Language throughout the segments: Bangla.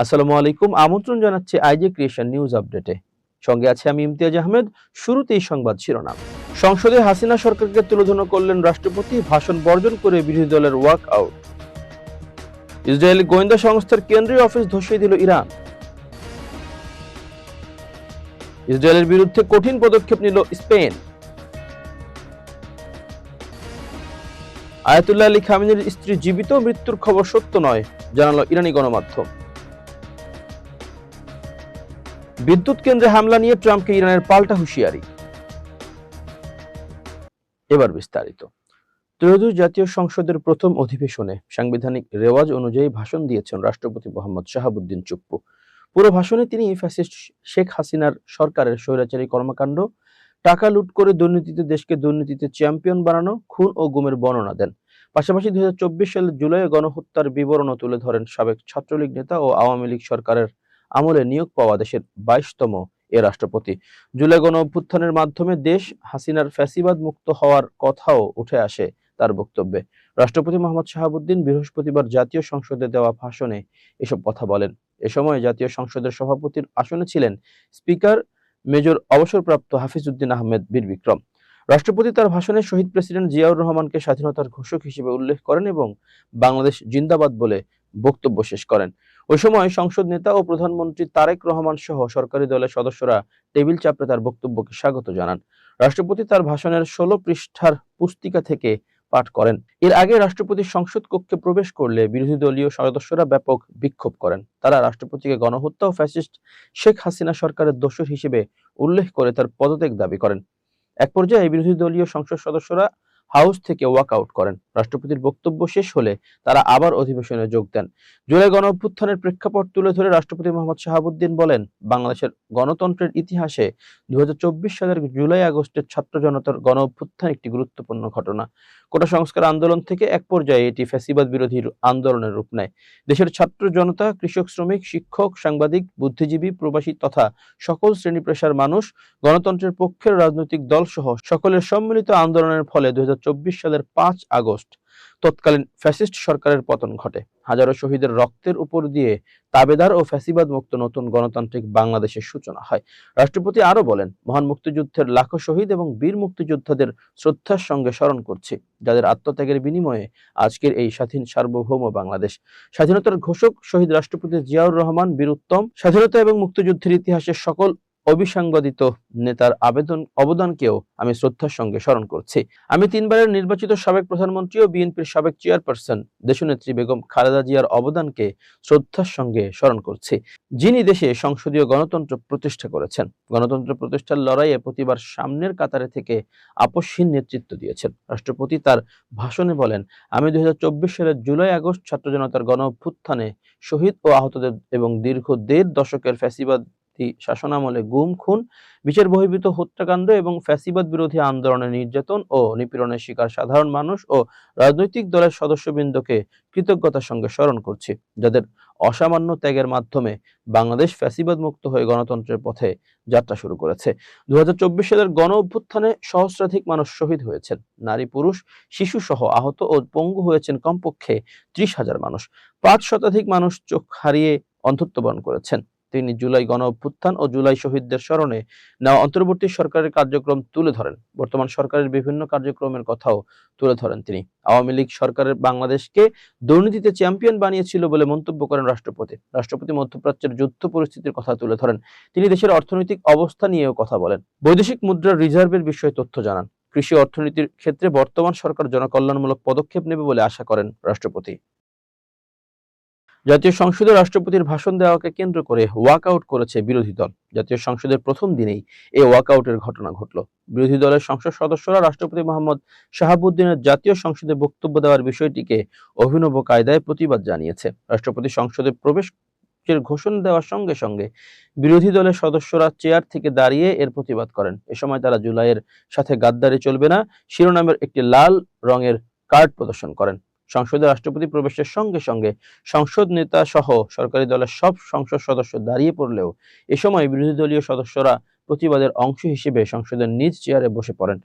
আসসালামু আলাইকুম। আমন্ত্রণ জানাচ্ছি আইজে ক্রিয়েশন নিউজ আপডেটে। সঙ্গে আছে আমি ইমতিয়াজ আহমেদ। শুরুতেই সংবাদ শিরোনাম। সংসদে হাসিনা সরকারকে তুলোধনা করলেন রাষ্ট্রপতি, ভাষণ বর্জন করে বিরোধী দলের ওয়াক আউট। ইসরায়েলি গোয়েন্দা সংস্থার কেন্দ্রীয় অফিস ধসিয়ে দিল ইরান। ইসরায়েলের বিরুদ্ধে কঠিন পদক্ষেপ নিল স্পেন। আয়াতুল্লাহ আলী খামেনির স্ত্রী জীবিত, মৃত্যুর খবর সত্য নয়, জানালো ইরানি গণমাধ্যম। বিদ্যুৎ কেন্দ্রে হামলা নিয়ে ট্রাম্পকে ইরানের পাল্টা হুঁশিয়ারি। এবার বিস্তারিত। ত্রয়োদশ জাতীয় সংসদের প্রথম অধিবেশনে সাংবিধানিক রেওয়াজ অনুযায়ী ভাষণ দিয়েছেন রাষ্ট্রপতি মোহাম্মদ শাহাবুদ্দিন চুপ্পু। পুরো ভাষণে তিনি ফ্যাসিস্ট শেখ হাসিনার সরকারের স্বৈরাচারী কর্মকাণ্ড, টাকা লুট করে দুর্নীতিতে দেশকে দুর্নীতিতে চ্যাম্পিয়ন বানানো, খুন ও গুমের বর্ণনা দেন। পাশাপাশি 2024 সালের জুলাইয়ে গণহত্যার বিবরণও তুলে ধরেন সাবেক ছাত্রলীগ নেতা ও আওয়ামী লীগ সরকারের আমলে নিয়োগ পাওয়া দেশের 22তম এ রাষ্ট্রপতি। জুলাই গণ অভ্যুত্থানের মাধ্যমে দেশ হাসিনার ফ্যাসিবাদ মুক্ত হওয়ার কথাও উঠে আসে তার বক্তব্যে। রাষ্ট্রপতি মোহাম্মদ শাহাবুদ্দিন বৃহস্পতিবার জাতীয় সংসদে দেওয়া ভাষণে এসব কথা বলেন। এ সময় জাতীয় সংসদের সভাপতির আসনে ছিলেন স্পিকার মেজর অবসরপ্রাপ্ত হাফিজউদ্দিন আহমেদ বীর বিক্রম। রাষ্ট্রপতি তার ভাষণে শহীদ প্রেসিডেন্ট জিয়াউর রহমানকে স্বাধীনতার ঘোষক হিসেবে উল্লেখ করেন এবং বাংলাদেশ জিন্দাবাদ বলে বক্তব্য শেষ করেন। ওই সময় সংসদ নেতা ও প্রধানমন্ত্রী তারেক রহমান সহ সরকারি দলের সদস্যরা টেবিল চাপড়ে তার বক্তব্যকে স্বাগত জানান। রাষ্ট্রপতি তার ভাষণের 16 পৃষ্ঠার পুস্তিকা থেকে পাঠ করেন। এর আগে রাষ্ট্রপতি সংসদ কক্ষে প্রবেশ করলে বিরোধী দলীয় সদস্যরা ব্যাপক বিক্ষোভ করেন। তারা রাষ্ট্রপতিকে গণহত্যা ও ফ্যাসিস্ট শেখ হাসিনা সরকারের দোষর হিসেবে উল্লেখ করে তার পদত্যাগ দাবি করেন। এক পর্যায়ে বিরোধী দলীয় সংসদ সদস্যরা হাউস থেকে ওয়াক আউট করেন। রাষ্ট্রপতির বক্তব্য শেষ হলে তারা আবার অধিবেশনে যোগ দেন। জুলাই গণ অভ্যুত্থানের প্রেক্ষাপট তুলে ধরে রাষ্ট্রপতি মোহাম্মদ শাহাবুদ্দিন বলেন, বাংলাদেশের গণতন্ত্রের ইতিহাসে 2024 সালের জুলাই আগস্টের ছাত্র জনতার গণ অভ্যুত্থান একটি গুরুত্বপূর্ণ ঘটনা। কোটা সংস্কার আন্দোলন থেকে এক পর্যায়ে এটি ফ্যাসিবাদ বিরোধী আন্দোলনের রূপ নেয়। দেশের ছাত্র জনতা, কৃষক, শ্রমিক, শিক্ষক, সাংবাদিক, বুদ্ধিজীবী, প্রবাসী তথা সকল শ্রেণী পেশার মানুষ, গণতন্ত্রের পক্ষের রাজনৈতিক দল সহ সকলের সম্মিলিত আন্দোলনের ফলে 2024 সালের 5 আগস্ট তৎকালীন ফ্যাসিস্ট সরকারের পতন ঘটে। হাজারো শহীদের রক্তের উপর দিয়ে তাবেদার ও ফ্যাসিবাদ মুক্ত নতুন গণতান্ত্রিক বাংলাদেশের সূচনা হয়। রাষ্ট্রপতি আরো বলেন, মহান মুক্তিযুদ্ধের লাখো শহীদ এবং বীর মুক্তিযোদ্ধাদের শ্রদ্ধার সঙ্গে স্মরণ করছি, যাদের আত্মত্যাগের বিনিময়ে আজকের এই স্বাধীন সার্বভৌম বাংলাদেশ। স্বাধীনতার ঘোষক শহীদ রাষ্ট্রপতি জিয়াউর রহমান বীর উত্তম, স্বাধীনতা এবং মুক্তিযুদ্ধের ইতিহাসের সকল অবিসংবাদিত নেতার অবদানকেও আমি শ্রদ্ধার সঙ্গে স্মরণ করছি। আমি 3 বারের নির্বাচিত সাবেক প্রধানমন্ত্রী ও বিএনপির সাবেক চেয়ারপারসন দেশনেত্রী বেগম খালেদা জিয়ার অবদানকে শ্রদ্ধার সঙ্গে স্মরণ করছি, যিনি দেশে সংসদীয় গণতন্ত্র প্রতিষ্ঠা করেছেন। গণতন্ত্র প্রতিষ্ঠার লড়াইয়ে প্রতিবার সামনের কাতারে থেকে আপসহীন নেতৃত্ব দিয়েছেন। রাষ্ট্রপতি তার ভাষণে বলেন, আমি 2024 সালের জুলাই আগস্ট ছাত্র জনতার গণ অভ্যুত্থানে শহীদ ও আহতদের এবং দীর্ঘ 1.5 দশকের ফ্যাসিবাদ শাসনামলে গুম, খুন, বিচার বহির্ভূত হত্যাকাণ্ড এবং ফ্যাসিবাদ বিরোধী আন্দোলনের নির্যাতন ও নিপীড়নের শিকার সাধারণ মানুষ ও রাজনৈতিক দলের সদস্যবৃন্দকে কৃতজ্ঞতার সঙ্গে স্মরণ করছি, যাদের অসামান্য ত্যাগের মাধ্যমে বাংলাদেশ ফ্যাসিবাদ মুক্ত হয়ে গণতন্ত্রের পথে যাত্রা শুরু করেছে। 2024 সালের গণ অভ্যুত্থানে সহস্রাধিক মানুষ শহীদ হয়েছেন। নারী, পুরুষ, শিশু সহ আহত ও পঙ্গু হয়েছেন কমপক্ষে 30,000 মানুষ। 5 শতাধিক মানুষ চোখ হারিয়ে অন্ধত্ব বরণ করেছেন। তিনি জুলাই গণ অভ্যুত্থান ও জুলাই শহীদদের স্মরণে নেওয়া অন্তর্বর্তী সরকারের কার্যক্রম তুলে ধরেন। বর্তমান সরকারের বিভিন্ন কার্যক্রমের কথাও তুলে ধরেন তিনি। আওয়ামী লীগ সরকারের বাংলাদেশকে দুর্নীতিতে চ্যাম্পিয়ন বানিয়েছিল বলে মন্তব্য করেন রাষ্ট্রপতি। রাষ্ট্রপতি মধ্যপ্রাচ্যের যুদ্ধ পরিস্থিতির কথা তুলে ধরেন। তিনি দেশের অর্থনৈতিক অবস্থা নিয়েও কথা বলেন। বৈদেশিক মুদ্রার রিজার্ভের বিষয়ে তথ্য জানান। কৃষি অর্থনীতির ক্ষেত্রে বর্তমান সরকার জনকল্যাণমূলক পদক্ষেপ নেবে বলে আশা করেন রাষ্ট্রপতি। জাতীয় সংসদে রাষ্ট্রপতির ভাষণ দেওয়াকে কেন্দ্র করে ওয়াকআউট করেছে বিরোধী দল। জাতীয় সংসদের প্রথম দিনেই এই ওয়াকআউটের ঘটনা ঘটল। বিরোধী দলের সংসদ সদস্যরা রাষ্ট্রপতি মোহাম্মদ শাহাবুদ্দিনের জাতীয় সংসদে বক্তব্য দেওয়ার বিষয়টিকে অভিনব কায়দায় প্রতিবাদ জানিয়েছে। রাষ্ট্রপতি সংসদে প্রবেশের ঘোষণা দেওয়ার সঙ্গে সঙ্গে বিরোধী দলের সদস্যরা চেয়ার থেকে দাঁড়িয়ে এর প্রতিবাদ করেন। এ সময় তারা জুলাইয়ের সাথে গাদ্দারি চলবে না শিরোনামের একটি লাল রঙের কার্ড প্রদর্শন করেন। সংসদে রাষ্ট্রপতি প্রবেশের সঙ্গে সঙ্গে সংসদ নেতা সহ সরকারি দলের সব সংসদ সদস্য দাঁড়িয়ে পড়লেও এ সময় বিরোধী দলীয় সদস্যরা প্রতিবাদের অংশ হিসেবে সংসদের নিজ চেয়ারে বসে পড়েন।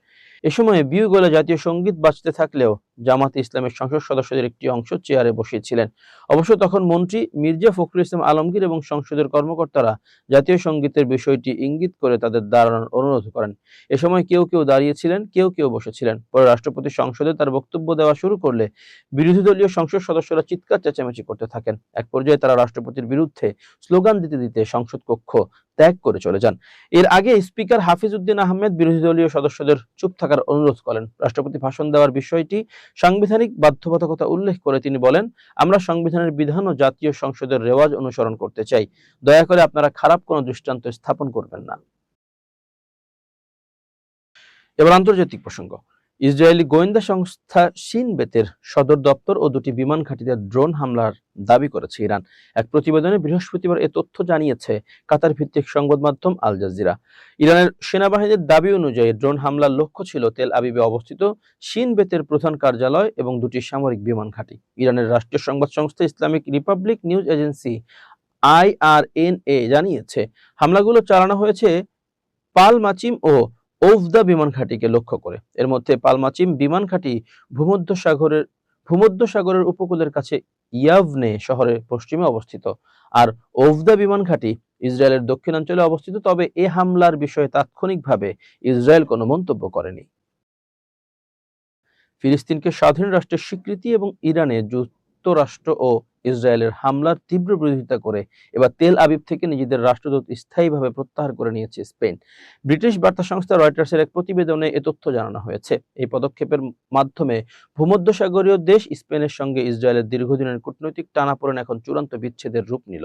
এ সময় বিউ গলে জাতীয় সঙ্গীত বাজতে থাকলেও জামাতে ইসলামের সংসদ সদস্যদের একটি অংশ চেয়ারে বসিয়েছিলেন। অবশ্য তখন মন্ত্রী মির্জা ফখরুল ইসলাম আলমগীর এবং সংসদের কর্মকর্তারা জাতীয় সঙ্গীতের বিষয়টি ইঙ্গিত করে তাদের দাঁড়ানোর অনুরোধ করেন। এ সময় কেউ কেউ দাঁড়িয়েছিলেন, কেউ কেউ বসেছিলেন। পরে রাষ্ট্রপতি সংসদে তার বক্তব্য দেওয়া শুরু করলে বিরোধী দলীয় সংসদ সদস্যরা চিৎকার চেঁচামেচি করতে থাকেন। এক পর্যায়ে তারা রাষ্ট্রপতির বিরুদ্ধে স্লোগান দিতে দিতে সংসদ কক্ষ ত্যাগ করে চলে যান। এর আগে স্পিকার হাফিজ উদ্দিন আহমেদ বিরোধী দলীয় সদস্যদের চুপ থাকার অনুরোধ করেন। রাষ্ট্রপতি ভাষণ দেওয়ার বিষয়টি সাংবিধানিক বাধ্যবাধকতা উল্লেখ করে তিনি বলেন, আমরা সংবিধানের বিধান ও জাতীয় সংসদের রেওয়াজ অনুসরণ করতে চাই। দয়া করে আপনারা খারাপ কোনো দৃষ্টান্ত স্থাপন করবেন না। এবার আন্তর্জাতিক প্রসঙ্গ। ইসরায়েলি গোয়েন্দা সংস্থা শিন বেতের সদর দপ্তর ও দুটি বিমান ঘাঁটিতে ড্রোন হামলার দাবি করেছে ইরান। এক প্রতিবেদনে বৃহস্পতিবার এ তথ্য জানিয়েছে কাতার ভিত্তিক সংবাদ মাধ্যম আল জাজিরা। ইরানের সেনাবাহিনীর দাবি অনুযায়ী ড্রোন হামলার লক্ষ্য ছিল তেল আবিবে অবস্থিত শিন বেতের প্রধান কার্যালয় এবং দুটি সামরিক বিমান ঘাঁটি। ইরানের রাষ্ট্রীয় সংবাদ সংস্থা Islamic Republic news agency IRNA জানিয়েছে, হামলাগুলো চালানো হয়েছে পালমাচিম ও ওফদা বিমান ঘাঁটিকে লক্ষ্য করে। এর মধ্যে পালমাচিম বিমান ঘাঁটি ভূমধ্যসাগরের উপকূলের কাছে ইয়াভনে শহরের পশ্চিমে অবস্থিত, আর ওফদা বিমান ঘাঁটি ইসরায়েলের দক্ষিণাঞ্চলে অবস্থিত। তবে এ হামলার বিষয়ে তাৎক্ষণিকভাবে ইসরায়েল কোনো মন্তব্য করেনি। ফিলিস্তিনকে স্বাধীন রাষ্ট্রের স্বীকৃতি এবং ইরানে যুক্তরাষ্ট্র ও ইসরায়েলের হামলার তীব্র বিরোধিতা করে এবার তেল আবিব থেকে নিজেদের রাষ্ট্রদূত স্থায়ীভাবে প্রত্যাহার করে নিয়েছে স্পেন। ব্রিটিশ বার্তা সংস্থা রয়টার্সের এক প্রতিবেদনে এ তথ্য জানানো হয়েছে। এই পদক্ষেপের মাধ্যমে ভূমধ্যসাগরীয় দেশ স্পেনের সঙ্গে ইসরায়েলের দীর্ঘদিনের কূটনৈতিক টানাপোড়েন এখন চূড়ান্ত বিচ্ছেদের রূপ নিল।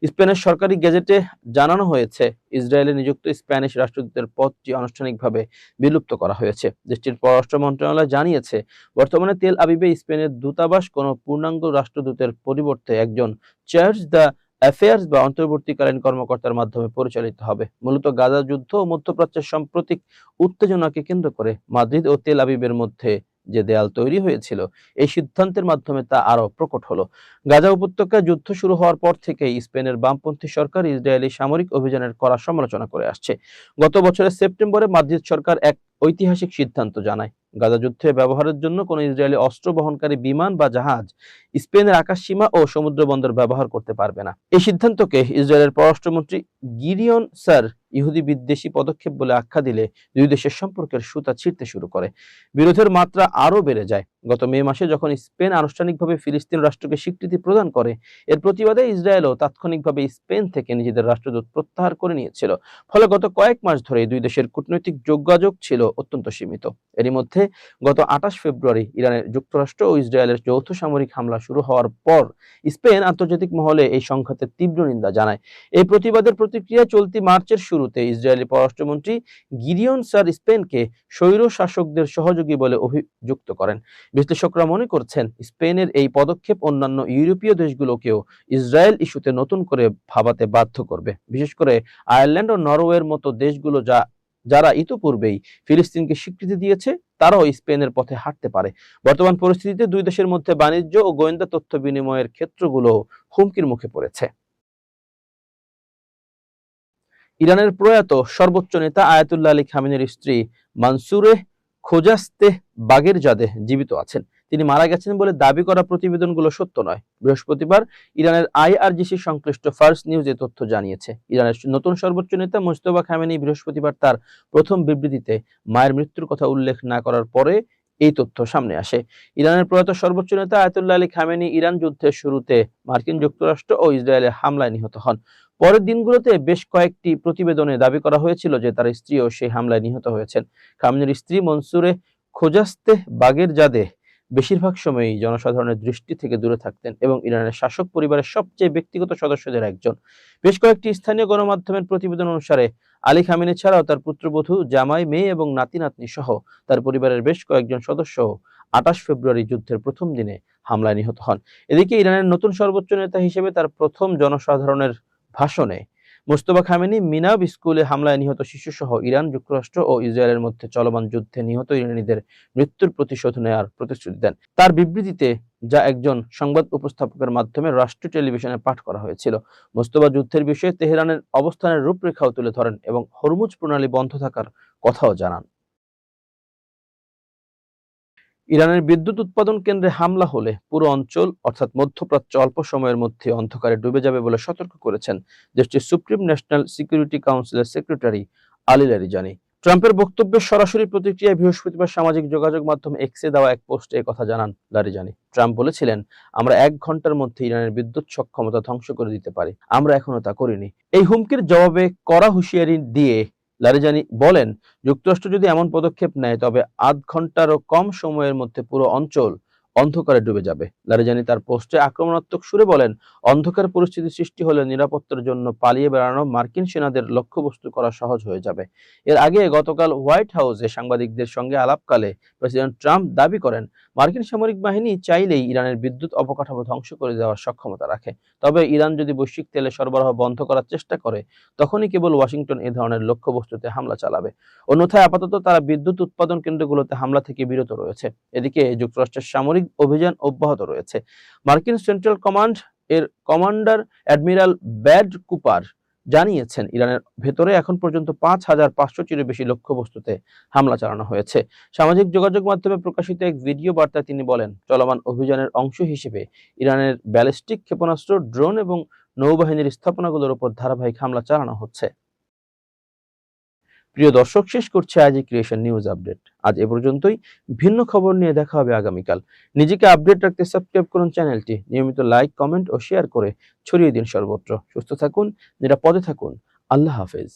স্পেনের সরকারি গেজেটে জানানো হয়েছে, ইসরায়েলে নিযুক্ত স্প্যানিশ রাষ্ট্রদূতের পদটি আনুষ্ঠানিকভাবে বিলুপ্ত করা হয়েছে। দেশটির পররাষ্ট্র মন্ত্রণালয় জানিয়েছে, বর্তমানে তেল আবিবে স্পেনের দূতাবাস কোনো পূর্ণাঙ্গ রাষ্ট্রদূতের পরিবর্তে একজন চার্জ দ্য অ্যাফেয়ার্স বা অন্তর্বর্তীকালীন কর্মকর্তার মাধ্যমে পরিচালিত হবে। মূলত গাজা যুদ্ধ ও মধ্যপ্রাচ্যের সাম্প্রতিক উত্তেজনাকে কেন্দ্র করে মাদ্রিদ ও তেল আবিবের মধ্যে যে দেয়াল তৈরি হয়েছিল, এই সিদ্ধান্তের মাধ্যমে তা আরো প্রকট হলো। গাজা উপত্যকায় যুদ্ধ শুরু হওয়ার পর থেকেই স্পেনের বামপন্থী সরকার ইসরায়েলি সামরিক অভিযানের কড়া সমালোচনা করে আসছে। গত বছরের সেপ্টেম্বরে মাদ্রিদ সরকার এক ঐতিহাসিক সিদ্ধান্ত জানায়, গাজা যুদ্ধে ব্যবহারের জন্য কোনো ইসরায়েলি অস্ত্র বহনকারী বিমান বা জাহাজ স্পেনের আকাশসীমা ও সমুদ্র বন্দর ব্যবহার করতে পারবে না। এই সিদ্ধান্তকে ইসরায়েলের পররাষ্ট্রমন্ত্রী গিডিয়ন স্যার ইহুদি বিদ্বেষী পদক্ষেপ বলে আখ্যা দিলে দুই দেশের সম্পর্কের সুতা ছিঁড়তে শুরু করে। বিরোধের মাত্রা আরো বেড়ে যায়। গত মে মাসে যখন স্পেন আনুষ্ঠানিকভাবে ফিলিস্তিন রাষ্ট্রকে স্বীকৃতি প্রদান করে, এর প্রতিবাদে ইসরায়েলও তাৎক্ষণিকভাবে স্পেন থেকে নিজেদের রাষ্ট্রদূত প্রত্যাহার করে নিয়েছিল। ফলে গত কয়েক মাস ধরে দুই দেশের কূটনৈতিক যোগাযোগ ছিল অত্যন্ত সীমিত। এরই মধ্যে গত 28 ফেব্রুয়ারি ইরানের যুক্তরাষ্ট্র ও ইসরায়েলের যৌথ সামরিক হামলা শুরু হওয়ার পর স্পেন আন্তর্জাতিক মহলে এই সংঘাতের তীব্র নিন্দা জানায়। এই প্রতিবাদের প্রতিক্রিয়া চলতি মার্চের শুরুতে ইসরায়েলি পররাষ্ট্রমন্ত্রী গিডিয়ন স্যার স্পেনকে স্বৈর শাসকদের সহযোগী বলে অভিযুক্ত করেন। বিশ্লেষকরা মনে করছেন, স্পেনের এই পদক্ষেপ অন্যান্য ইউরোপীয় দেশগুলোকেও ইসরায়েল ইস্যুতে নতুন করে ভাবাতে বাধ্য করবে। বিশেষ করে আয়ারল্যান্ড ও নরওয়ের মতো দেশগুলো যারা ইতোপূর্বেই ফিলিস্তিনকে স্বীকৃতি দিয়েছে, তারাও স্পেনের পথে হাঁটতে পারে। বর্তমান পরিস্থিতিতে দুই দেশের মধ্যে বাণিজ্য ও গোয়েন্দা তথ্য বিনিময়ের ক্ষেত্রগুলো হুমকির মুখে পড়েছে। ইরানের প্রয়াত সর্বোচ্চ নেতা আয়াতুল্লাহ আলী খামেনির স্ত্রী মানসুরেহ খোজাস্তেহ বাগেরজাদেহ জীবিত আছেন। তিনি মারা গেছেন বলে দাবি করা প্রতিবেদনগুলো সত্য নয়। বৃহস্পতিবার ইরানের IRGC সংশ্লিষ্ট ফার্স্ট নিউজ এ তথ্য জানিয়েছে। ইরানের নতুন সর্বোচ্চ নেতা মুজতবা খামেনি বৃহস্পতিবার তার প্রথম বিবৃতিতে মায়ের মৃত্যুর কথা উল্লেখ না করার পরে এই তথ্য সামনে আসে। ইরানের প্রয়াত সর্বোচ্চ নেতা আয়াতুল্লাহ আলী খামেনি ইরান যুদ্ধের শুরুতে মার্কিন যুক্তরাষ্ট্র ও ইসরায়েলের হামলায় নিহত হন। পরের দিনগুলোতে বেশ কয়েকটি প্রতিবেদনে দাবি করা হয়েছিল যে তার স্ত্রীও সেই হামলায় নিহত হয়েছেন। খামেনির স্ত্রী মনসুরে খোজাস্তেহ বাগেরজাদেহ বেশিরভাগ সময়ই জনসাধারণের দৃষ্টি থেকে দূরে থাকতেন এবং ইরানের শাসক পরিবারের সবচেয়ে ব্যক্তিগত সদস্যদের একজন। বেশ কয়েকটি স্থানীয় গণমাধ্যমের প্রতিবেদন অনুসারে আলী খামেনি ছাড়াও তার পুত্রবধূ, জামাই, মেয়ে এবং নাতি-নাতনি সহ তার পরিবারের বেশ কয়েকজন সদস্য 28 ফেব্রুয়ারি যুদ্ধের প্রথম দিনে হামলায় নিহত হন। এদিকে ইরানের নতুন সর্বোচ্চ নেতা হিসেবে তার প্রথম জনসাধারণের ভাষণে মুজতবা খামেনি মিনাব স্কুলে হামলায় নিহত শিশুসহ ইরান, যুক্তরাষ্ট্র ও ইসরায়েলের মধ্যে চলমান যুদ্ধে নিহত ইরানিদের মৃত্যুর প্রতিশোধ নেওয়ার প্রতিশ্রুতি দেন। তার বিবৃতিতে, যা একজন সংবাদ উপস্থাপকের মাধ্যমে রাষ্ট্রীয় টেলিভিশনে পাঠ করা হয়েছিল, মুজতবা যুদ্ধের বিষয়ে তেহরানের অবস্থানের রূপরেখাও তুলে ধরেন এবং হরমুজ প্রণালী বন্ধ থাকার কথাও জানান। ইরানের বিদ্যুৎ উৎপাদন কেন্দ্রে হামলা হলে পুরো অঞ্চল অর্থাৎ মধ্যপ্রাচ্য অল্প সময়ের মধ্যে অন্ধকারে ডুবে যাবে বলে সতর্ক করেছেন দেশটির সুপ্রিম ন্যাশনাল সিকিউরিটি কাউন্সিলের সেক্রেটারি আলী লারিজানি। ট্রাম্পের বক্তব্যের সরাসরি প্রতিক্রিয়ায় বৃহস্পতিবার সামাজিক যোগাযোগ মাধ্যম এক্সে দেওয়া এক পোস্টে একথা জানান লারিজানি। ট্রাম্প বলেছিলেন, আমরা 1 ঘন্টার মধ্যে ইরানের বিদ্যুৎ সক্ষমতা ধ্বংস করে দিতে পারি, আমরা এখনো তা করিনি। এই হুমকির জবাবে কড়া হুঁশিয়ারি দিয়ে লারিজানি বলেন, যুক্তরাষ্ট্র যদি এমন পদক্ষেপ নেয় তবে 0.5 ঘন্টারও কম সময়ের মধ্যে পুরো অঞ্চল অন্ধকারে ডুবে যাবে। লারিজানি তার পোস্টে আক্রমণাত্মক সুরে বলেন, অন্ধকার পরিস্থিতি সৃষ্টি হলে নিরাপত্তার জন্য পালিয়ে বেড়ানো মার্কিন সেনাদের লক্ষ্যবস্তু করা সহজ হয়ে যাবে। এর আগে গতকাল হোয়াইট হাউসে সাংবাদিকদের সঙ্গে আলাপকালে প্রেসিডেন্ট ট্রাম্প দাবি করেন, মার্কিন সামরিক বাহিনী চাইলেই ইরানের বিদ্যুৎ অবকাঠামো ধ্বংস করে দেওয়ার সক্ষমতা রাখে। তবে ইরান যদি বৈশ্বিক তেলের সরবরাহ বন্ধ করার চেষ্টা করে তখনই কেবল ওয়াশিংটন এ ধরনের লক্ষ্যবস্তুতে হামলা চালাবে। অন্যথায় আপাতত তারা বিদ্যুৎ উৎপাদন কেন্দ্রগুলোতে হামলা থেকে বিরত রয়েছে। এদিকে যুক্তরাষ্ট্রের সামরিক অভিযান অব্যাহত রয়েছে। মার্কিন সেন্ট্রাল কমান্ড এর কমান্ডার অ্যাডমিরাল ব্র্যাড কুপার জানিয়েছেন, ইরানের ভেতরে এখন পর্যন্ত 5,500টিরও বেশি লক্ষ্যবস্তুতে হামলা চালানো হয়েছে। সামাজিক যোগাযোগ মাধ্যমে প্রকাশিত এক ভিডিও বার্তায় তিনি বলেন, চলমান অভিযানের অংশ হিসেবে ইরানের ব্যালিস্টিক ক্ষেপণাস্ত্র, ড্রোন এবং নৌবাহিনীর স্থাপনাগুলোর উপর ধারাবাহিক হামলা চালানো হচ্ছে। প্রিয় দর্শক, শেষ করছে আজই ক্রিয়েশন নিউজ আপডেট। আজ এ পর্যন্তই। ভিন্ন খবর নিয়ে দেখা হবে আগামীকাল। নিজেকে আপডেট রাখতে সাবস্ক্রাইব করুন চ্যানেলটি, নিয়মিত লাইক, কমেন্ট ও শেয়ার করে ছড়িয়ে দিন সর্বত্র। সুস্থ থাকুন, নিরাপদে থাকুন। আল্লাহ হাফেজ।